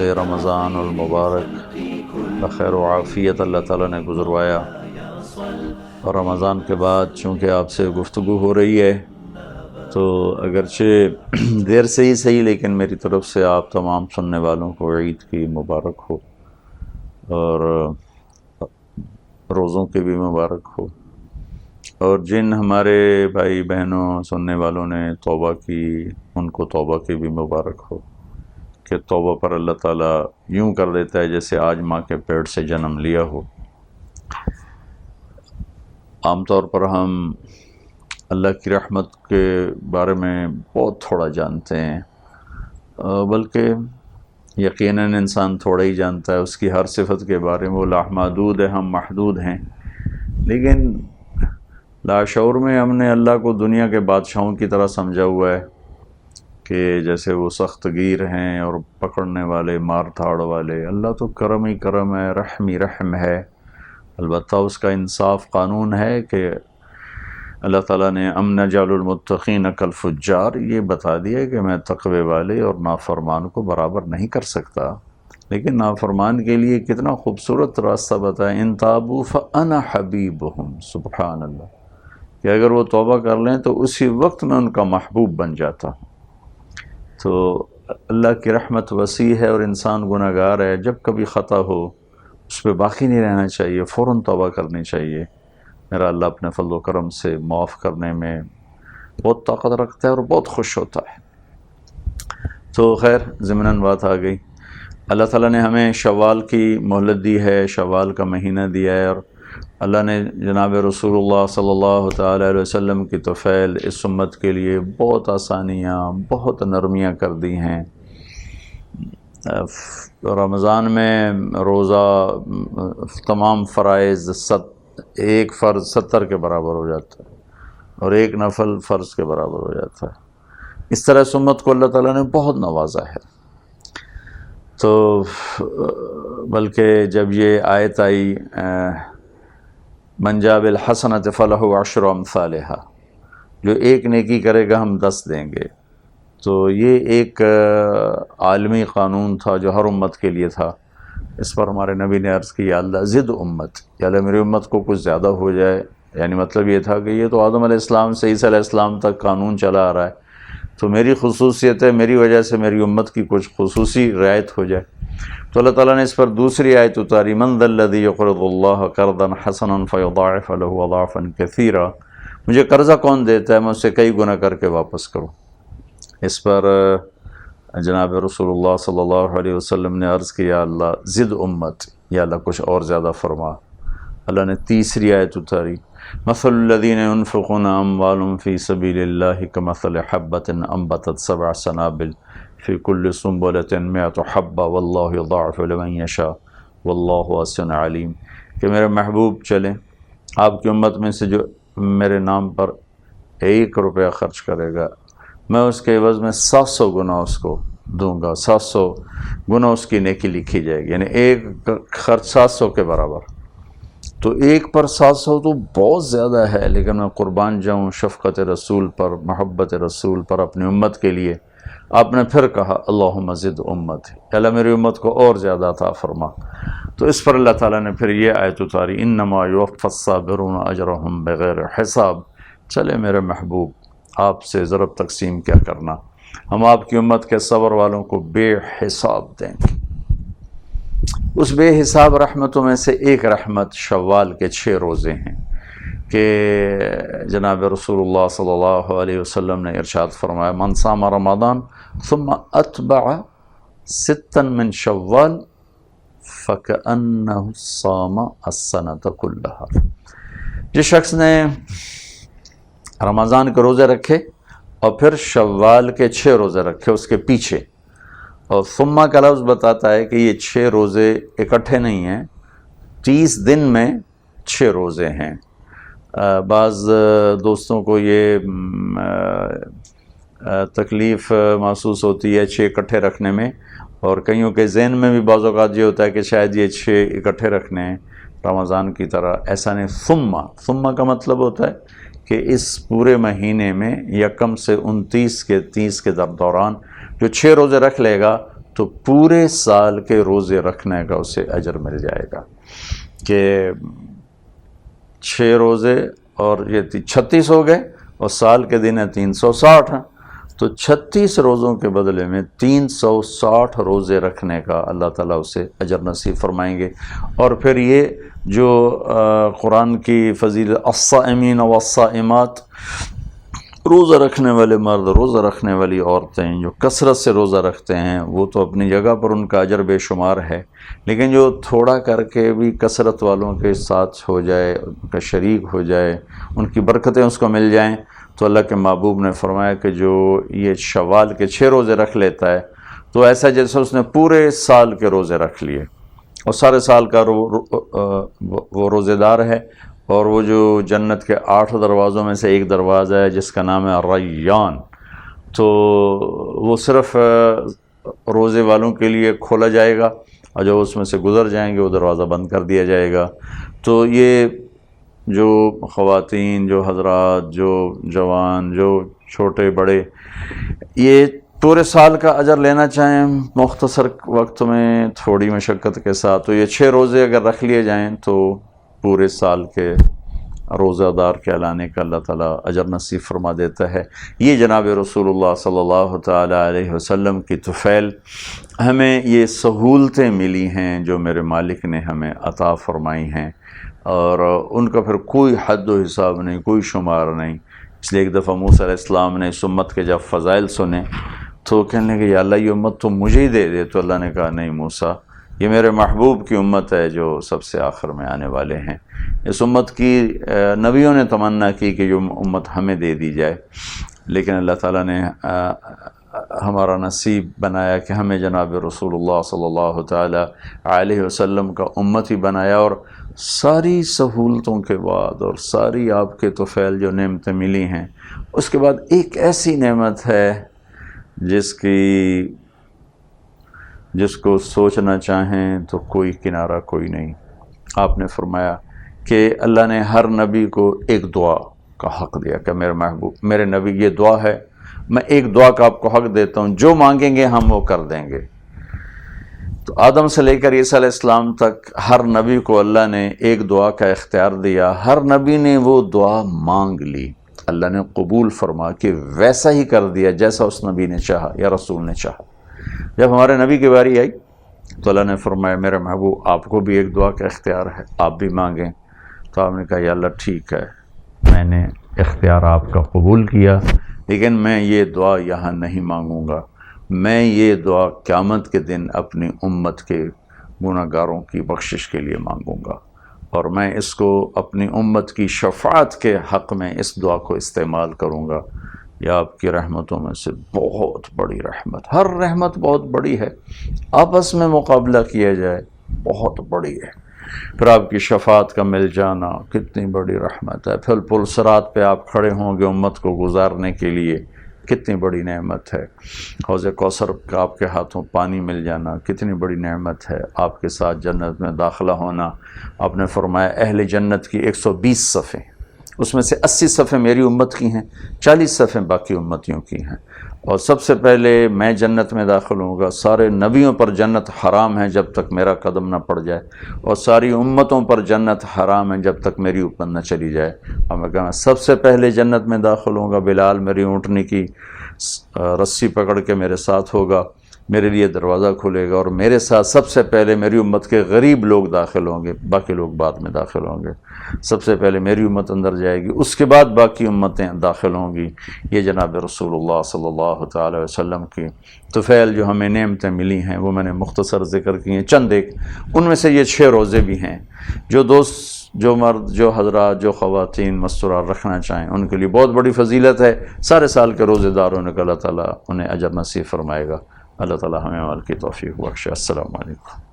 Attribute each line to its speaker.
Speaker 1: رمضان المبارک بخیر و عافیت اللہ تعالیٰ نے گزروایا، اور رمضان کے بعد چونکہ آپ سے گفتگو ہو رہی ہے تو اگرچہ دیر سے ہی صحیح، لیکن میری طرف سے آپ تمام سننے والوں کو عید کی مبارک ہو اور روزوں کی بھی مبارک ہو، اور جن ہمارے بھائی بہنوں سننے والوں نے توبہ کی ان کو توبہ کی بھی مبارک ہو کہ توبہ پر اللہ تعالیٰ یوں کر دیتا ہے جیسے آج ماں کے پیٹ سے جنم لیا ہو۔ عام طور پر ہم اللہ کی رحمت کے بارے میں بہت تھوڑا جانتے ہیں، بلکہ یقیناً انسان تھوڑا ہی جانتا ہے اس کی ہر صفت کے بارے میں۔ وہ لامحدود ہے، ہم محدود ہیں، لیکن لاشعور میں ہم نے اللہ کو دنیا کے بادشاہوں کی طرح سمجھا ہوا ہے کہ جیسے وہ سخت گیر ہیں اور پکڑنے والے، مار دھاڑ والے۔ اللہ تو کرم ہی کرم ہے، رحم ہی رحم ہے۔ البتہ اس کا انصاف قانون ہے کہ اللہ تعالیٰ نے ام نجعل المتقین کالفجار یہ بتا دیا کہ میں تقوی والے اور نافرمان کو برابر نہیں کر سکتا، لیکن نافرمان کے لیے کتنا خوبصورت راستہ بتایا، ان تابوا فانا حبیبہم، سبحان اللہ، کہ اگر وہ توبہ کر لیں تو اسی وقت میں ان کا محبوب بن جاتا ہوں۔ تو اللہ کی رحمت وسیع ہے اور انسان گناہ گار ہے، جب کبھی خطا ہو اس پہ باقی نہیں رہنا چاہیے، فوراً توبہ کرنی چاہیے۔ میرا اللہ اپنے فضل و کرم سے معاف کرنے میں بہت طاقت رکھتا ہے اور بہت خوش ہوتا ہے۔ تو خیر، ضمناً بات آ گئی، اللہ تعالیٰ نے ہمیں شوال کی مہلت دی ہے، شوال کا مہینہ دیا ہے، اور اللہ نے جناب رسول اللہ صلی اللہ تعالیٰ علیہ وسلم کی طفیل اس امت کے لیے بہت آسانیاں، بہت نرمیاں کر دی ہیں۔ رمضان میں روزہ تمام فرائض ایک فرض 70 کے برابر ہو جاتا ہے اور ایک نفل فرض کے برابر ہو جاتا ہے۔ اس طرح اس امت کو اللہ تعالیٰ نے بہت نوازا ہے۔ تو بلکہ جب یہ آیت آئی من جاء بالحسنۃ فلہ عشر امثالھا، جو ایک نیکی کرے گا ہم 10 دیں گے، تو یہ ایک عالمی قانون تھا جو ہر امت کے لیے تھا۔ اس پر ہمارے نبی نے عرض کی، یا اللہ زد امت، یا اللہ میری امت کو کچھ زیادہ ہو جائے، یعنی مطلب یہ تھا کہ یہ تو آدم علیہ السلام سے عیسیٰ علیہ السلام تک قانون چلا آ رہا ہے، تو میری خصوصیت ہے، میری وجہ سے میری امت کی کچھ خصوصی رعایت ہو جائے۔ تو اللہ تعالیٰ نے اس پر دوسری آیت اتاری، من ذا الذی یقرض اللہ قرضا حسنا فیضاعف له اضعافا کثیرا، مجھے قرضہ کون دیتا ہے میں اسے کئی گنا کر کے واپس کروں۔ اس پر جناب رسول اللہ صلی اللہ علیہ وسلم نے عرض کیا، یا اللہ زد امت، یا اللہ کچھ اور زیادہ فرما۔ اللہ نے تیسری آیت اتاری، مثل الذین ينفقون اموالهم فی سبیل اللہ کمثل حبۃ انبتت 7 سنابل فی کل سنبلۃ 100 حبۃ واللہ یضاعف لمن یشاء واللہ واسع علیم، کہ میرے محبوب چلیں، آپ کی امت میں سے جو میرے نام پر 1 روپیہ خرچ کرے گا میں اس کے عوض میں 700 گنا اس کو دوں گا، 700 گنا اس کی نیکی لکھی جائے گی، یعنی ایک خرچ 700 کے برابر۔ تو 1 پر 700 تو بہت زیادہ ہے، لیکن میں قربان جاؤں شفقت رسول پر، محبت رسول پر، اپنی امت کے لیے۔ آپ نے پھر کہا اللہم زد امت، اللہ میری امت کو اور زیادہ عطا فرما۔ تو اس پر اللہ تعالیٰ نے پھر یہ آیت اتاری، انما یوفی الصابرون اجرہم بغیر حساب، چلے میرے محبوب آپ سے ضرب تقسیم کیا کرنا، ہم آپ کی امت کے صبر والوں کو بے حساب دیں گے۔ اس بے حساب رحمتوں میں سے ایک رحمت شوال کے 6 روزے ہیں، کہ جناب رسول اللہ صلی اللہ علیہ وسلم نے ارشاد فرمایا، من صام رمضان ثم اتبع 6 من شوال فکأنہ صام السنة کلہا، جس شخص نے رمضان کے روزے رکھے اور پھر شوال کے 6 روزے رکھے اس کے پیچھے، اور ثم کا لفظ بتاتا ہے کہ یہ 6 روزے اکٹھے نہیں ہیں، 30 دن میں 6 روزے ہیں۔ بعض دوستوں کو یہ تکلیف محسوس ہوتی ہے 6 اکٹھے رکھنے میں، اور کئیوں کے ذہن میں بھی بعض اوقات یہ ہوتا ہے کہ شاید یہ 6 اکٹھے رکھنے ہیں رمضان کی طرح، ایسا نہیں۔ ثم کا مطلب ہوتا ہے کہ اس پورے مہینے میں 1 سے 29 کے 30 کے دوران جو 6 روزے رکھ لے گا تو پورے سال کے روزے رکھنے کا اسے اجر مل جائے گا کہ 6 روزے اور یہ 36 ہو گئے اور سال کے دن ہیں 360 ہیں، تو 36 روزوں کے بدلے میں 360 روزے رکھنے کا اللہ تعالیٰ اسے اجر نصیب فرمائیں گے۔ اور پھر یہ جو قرآن کی فضیلت الصائمین والصائمات، روزہ رکھنے والے مرد، روزہ رکھنے والی عورتیں جو کثرت سے روزہ رکھتے ہیں، وہ تو اپنی جگہ پر ان کا اجر بے شمار ہے، لیکن جو تھوڑا کر کے بھی کثرت والوں کے ساتھ ہو جائے، ان کا شریک ہو جائے، ان کی برکتیں اس کو مل جائیں، تو اللہ کے محبوب نے فرمایا کہ جو یہ شوال کے 6 روزے رکھ لیتا ہے تو ایسا جیسے اس نے پورے سال کے روزے رکھ لیے، اور سارے سال کا وہ روزے دار ہے۔ اور وہ جو جنت کے 8 دروازوں میں سے ایک دروازہ ہے جس کا نام ہے ریان، تو وہ صرف روزے والوں کے لیے کھولا جائے گا، اور جو اس میں سے گزر جائیں گے وہ دروازہ بند کر دیا جائے گا۔ تو یہ جو خواتین، جو حضرات، جو جوان، جو چھوٹے بڑے، یہ پورے سال کا اجر لینا چاہیں مختصر وقت میں تھوڑی مشقت کے ساتھ، تو یہ 6 روزے اگر رکھ لیے جائیں تو پورے سال کے روزہ دار کہلانے کا اللہ تعالیٰ اجر نصیب فرما دیتا ہے۔ یہ جناب رسول اللہ صلی اللہ تعالیٰ علیہ وسلم کی طفیل، ہمیں یہ سہولتیں ملی ہیں جو میرے مالک نے ہمیں عطا فرمائی ہیں، اور ان کا پھر کوئی حد و حساب نہیں، کوئی شمار نہیں۔ اس لیے ایک دفعہ موسیٰ علیہ السلام نے اس امت کے جب فضائل سنے تو کہنے لگے یا اللہ یہ امت تو مجھے ہی دے دے، تو اللہ نے کہا نہیں موسیٰ، یہ میرے محبوب کی امت ہے جو سب سے آخر میں آنے والے ہیں۔ اس امت کی نبیوں نے تمنا کی کہ یہ امت ہمیں دے دی جائے، لیکن اللہ تعالیٰ نے ہمارا نصیب بنایا کہ ہمیں جناب رسول اللہ صلی اللہ تعالیٰ علیہ وسلم کا امت ہی بنایا، اور ساری سہولتوں کے بعد اور ساری آپ کے طفیل جو نعمتیں ملی ہیں، اس کے بعد ایک ایسی نعمت ہے جس کو سوچنا چاہیں تو کوئی کنارہ کوئی نہیں۔ آپ نے فرمایا کہ اللہ نے ہر نبی کو ایک دعا کا حق دیا کہ میرے محبوب، میرے نبی یہ دعا ہے، میں ایک دعا کا آپ کو حق دیتا ہوں، جو مانگیں گے ہم وہ کر دیں گے۔ تو آدم سے لے کر عیسیٰ علیہ السلام تک ہر نبی کو اللہ نے ایک دعا کا اختیار دیا، ہر نبی نے وہ دعا مانگ لی، اللہ نے قبول فرما کہ ویسا ہی کر دیا جیسا اس نبی نے چاہا یا رسول نے چاہا۔ جب ہمارے نبی کی باری آئی تو اللہ نے فرمایا میرے محبوب آپ کو بھی ایک دعا کا اختیار ہے، آپ بھی مانگیں۔ تو آپ نے کہا یا اللہ ٹھیک ہے، میں نے اختیار آپ کا قبول کیا، لیکن میں یہ دعا یہاں نہیں مانگوں گا، میں یہ دعا قیامت کے دن اپنی امت کے گناہ گاروں کی بخشش کے لیے مانگوں گا، اور میں اس کو اپنی امت کی شفاعت کے حق میں اس دعا کو استعمال کروں گا۔ یا آپ کی رحمتوں میں سے بہت بڑی رحمت، ہر رحمت بہت بڑی ہے، آپس میں مقابلہ کیا جائے بہت بڑی ہے، پھر آپ کی شفاعت کا مل جانا کتنی بڑی رحمت ہے، پھر پل صراط پہ آپ کھڑے ہوں گے امت کو گزارنے کے لیے، کتنی بڑی نعمت ہے، حوض کوثر کا آپ کے ہاتھوں پانی مل جانا کتنی بڑی نعمت ہے، آپ کے ساتھ جنت میں داخلہ ہونا۔ آپ نے فرمایا اہل جنت کی 120 صفیں، اس میں سے 80 صفیں میری امت کی ہیں، 40 صفیں باقی امتیوں کی ہیں، اور سب سے پہلے میں جنت میں داخل ہوں گا۔ سارے نبیوں پر جنت حرام ہے جب تک میرا قدم نہ پڑ جائے، اور ساری امتوں پر جنت حرام ہے جب تک میری امت نہ چلی جائے، اور میں کہا سب سے پہلے جنت میں داخل ہوں گا، بلال میری اونٹنی کی رسی پکڑ کے میرے ساتھ ہوگا، میرے لیے دروازہ کھلے گا، اور میرے ساتھ سب سے پہلے میری امت کے غریب لوگ داخل ہوں گے، باقی لوگ بعد میں داخل ہوں گے، سب سے پہلے میری امت اندر جائے گی، اس کے بعد باقی امتیں داخل ہوں گی۔ یہ جناب رسول اللہ صلی اللہ تعالی وسلم کی طفیل جو ہمیں نعمتیں ملی ہیں وہ میں نے مختصر ذکر کی ہیں، چند ایک ان میں سے یہ 6 روزے بھی ہیں، جو دوست، جو مرد، جو حضرات، جو خواتین مستورات رکھنا چاہیں ان کے لیے بہت بڑی فضیلت ہے، سارے سال کے روزے داروں نے اللہ تعالیٰ انہیں اجر نصیب فرمائے گا۔ اللہ تعالیٰ ہمیں عمل کی توفیق بخشے۔ السلام علیکم۔